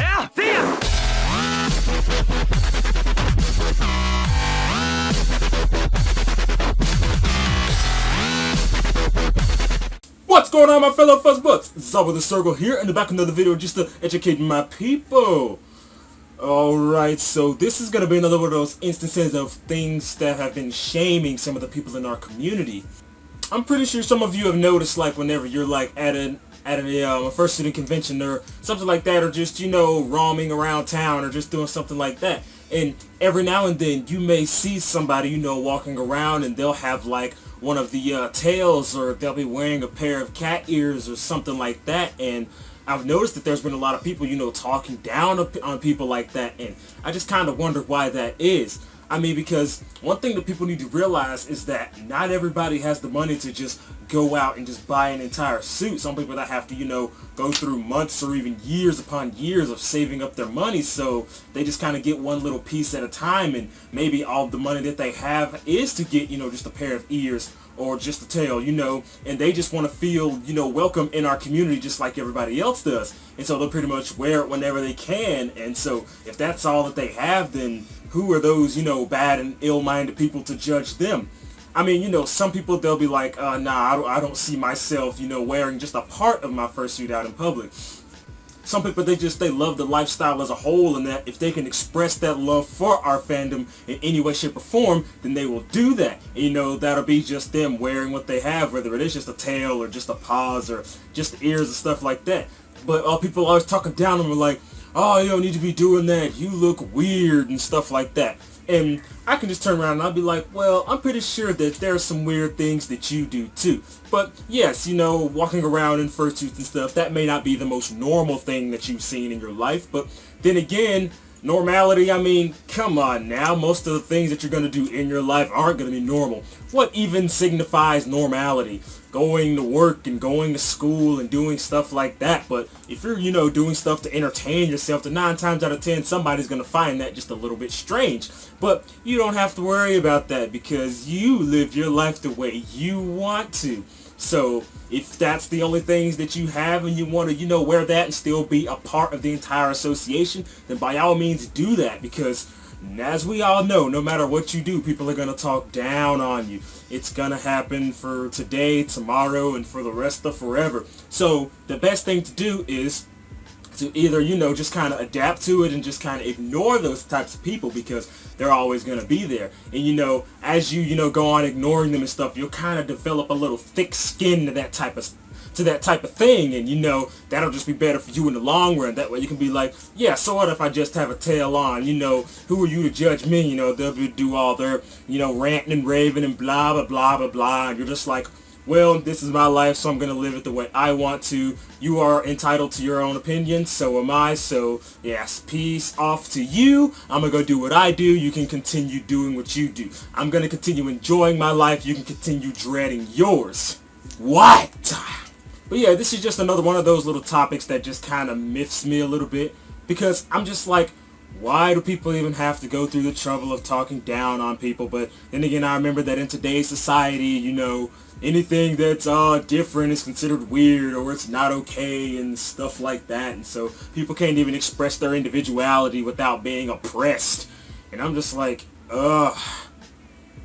Yeah, see ya! What's going on, my fellow fuzzbutts? Zabu the Sergal here, and back with another video just to educate my people. Alright, so this is going to be another one of those instances of things that have been shaming some of the people in our community. I'm pretty sure some of you have noticed, like, whenever you're, like, at a first student convention or something like that, or just, you know, roaming around town or just doing something like that. And every now and then you may see somebody, you know, walking around and they'll have, like, one of the tails, or they'll be wearing a pair of cat ears or something like that. And I've noticed that there's been a lot of people, you know, talking down on people like that, and I just kind of wonder why that is. I mean, because one thing that people need to realize is that not everybody has the money to just go out and just buy an entire suit. Some people that have to, you know, go through months or even years upon years of saving up their money, so they just kind of get one little piece at a time, and maybe all the money that they have is to get, you know, just a pair of ears or just a tail, you know, and they just want to feel, you know, welcome in our community just like everybody else does. And so they'll pretty much wear it whenever they can. And so if that's all that they have, then who are those, you know, bad and ill-minded people to judge them? I mean, you know, some people, they'll be like, nah, I don't see myself, you know, wearing just a part of my fursuit out in public. Some people, they love the lifestyle as a whole, and that if they can express that love for our fandom in any way, shape, or form, then they will do that. And, you know, that'll be just them wearing what they have, whether it is just a tail or just a paws or just ears and stuff like that. But people always talking down on them like, oh, you don't need to be doing that, you look weird and stuff like that. And I can just turn around and I'll be like, well, I'm pretty sure that there are some weird things that you do too. But yes, you know, walking around in fursuits and stuff, that may not be the most normal thing that you've seen in your life. But then again, normality, I mean, come on now. Most of the things that you're going to do in your life aren't going to be normal. What even signifies normality? Going to work and going to school and doing stuff like that. But if you're, you know, doing stuff to entertain yourself, then 9 times out of 10 somebody's going to find that just a little bit strange. But you don't have to worry about that because you live your life the way you want to. So if that's the only things that you have and you want to, you know, wear that and still be a part of the entire association, then by all means do that, because as we all know, no matter what you do, people are going to talk down on you. It's going to happen for today, tomorrow, and for the rest of forever. So the best thing to do is to either, you know, just kind of adapt to it and just kind of ignore those types of people, because they're always going to be there. And, you know, as you know, go on ignoring them and stuff, you'll kind of develop a little thick skin to that type of thing, and, you know, that'll just be better for you in the long run. That way you can be like, yeah, so what if I just have a tail on? You know, who are you to judge me? You know, they'll do all their, you know, ranting and raving and blah, blah, blah, blah, blah, and you're just like, well, this is my life, so I'm going to live it the way I want to. You are entitled to your own opinion, so am I. So, yes, peace off to you. I'm going to go do what I do. You can continue doing what you do. I'm going to continue enjoying my life. You can continue dreading yours. What? But yeah, this is just another one of those little topics that just kind of miffs me a little bit, because I'm just like, why do people even have to go through the trouble of talking down on people? But then again, I remember that in today's society, you know, anything that's different is considered weird, or it's not okay and stuff like that. And so people can't even express their individuality without being oppressed. And I'm just like, ugh.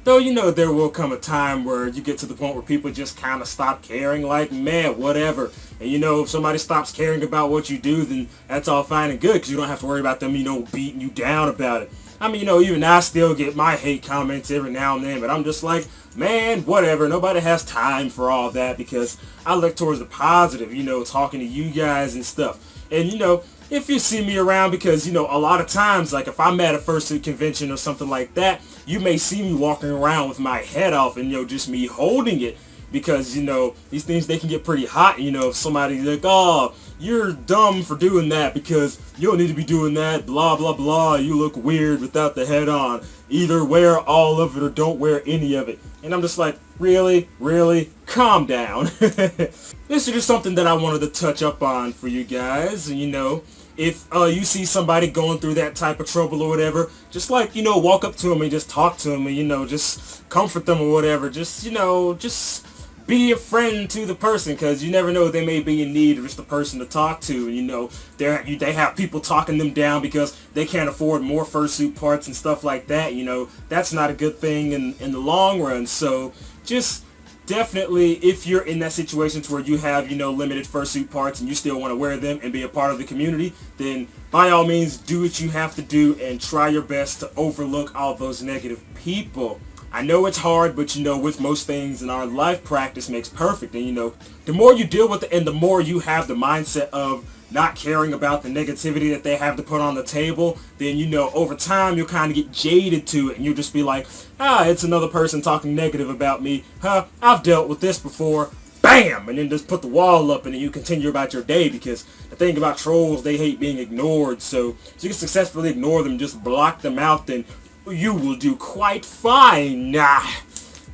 Though, you know, there will come a time where you get to the point where people just kind of stop caring, like, man, whatever. And, you know, if somebody stops caring about what you do, then that's all fine and good, because you don't have to worry about them, you know, beating you down about it. I mean, you know, even I still get my hate comments every now and then, but I'm just like, man, whatever. Nobody has time for all that, because I look towards the positive, you know, talking to you guys and stuff. And, you know, if you see me around, because, you know, a lot of times, like, if I'm at a fursuit convention or something like that, you may see me walking around with my head off and, you know, just me holding it, because, you know, these things, they can get pretty hot. You know, if somebody's like, oh, you're dumb for doing that because you don't need to be doing that, blah, blah, blah, you look weird without the head on. Either wear all of it or don't wear any of it. And I'm just like, really? Really? Calm down. This is just something that I wanted to touch up on for you guys. You know, if you see somebody going through that type of trouble or whatever, just, like, you know, walk up to them and just talk to them and, you know, just comfort them or whatever. Just, you know, just be a friend to the person, because you never know, they may be in need of just a person to talk to. You know, they have people talking them down because they can't afford more fursuit parts and stuff like that. You know, that's not a good thing in the long run. So just definitely, if you're in that situation to where you have, you know, limited fursuit parts and you still want to wear them and be a part of the community, then by all means do what you have to do and try your best to overlook all those negative people. I know it's hard, but you know, with most things in our life, practice makes perfect. And you know, the more you deal with it and the more you have the mindset of not caring about the negativity that they have to put on the table, then you know, over time you'll kind of get jaded to it and you'll just be like, it's another person talking negative about me. I've dealt with this before. Bam! And then just put the wall up and then you continue about your day, because the thing about trolls, they hate being ignored. So if you can successfully ignore them, just block them out, then you will do quite fine. But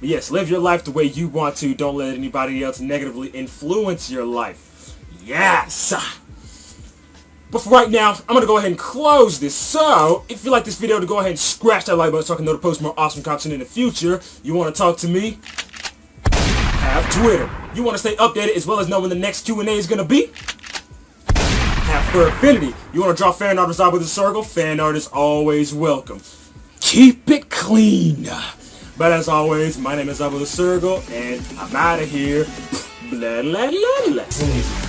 yes, live your life the way you want to. Don't let anybody else negatively influence your life. Yes! But for right now, I'm going to go ahead and close this. So, if you like this video, to go ahead and scratch that like button so I can know to post more awesome content in the future. You want to talk to me? Have Twitter. You want to stay updated as well as know when the next Q&A is going to be? Have Fur Affinity. You want to draw fan art of Zabu the Sergal? Fan art is always welcome. Keep it clean. But as always, my name is Zabu the Sergal, and I'm out of here. Blah, blah, blah, blah.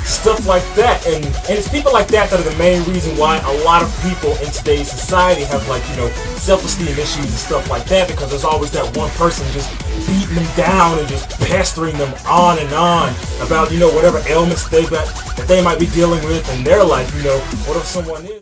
Stuff like that, and it's people like that that are the main reason why a lot of people in today's society have, like, you know, self-esteem issues and stuff like that, because there's always that one person just beating them down and just pestering them on and on about, you know, whatever ailments that they might be dealing with in their life. You know, what if someone is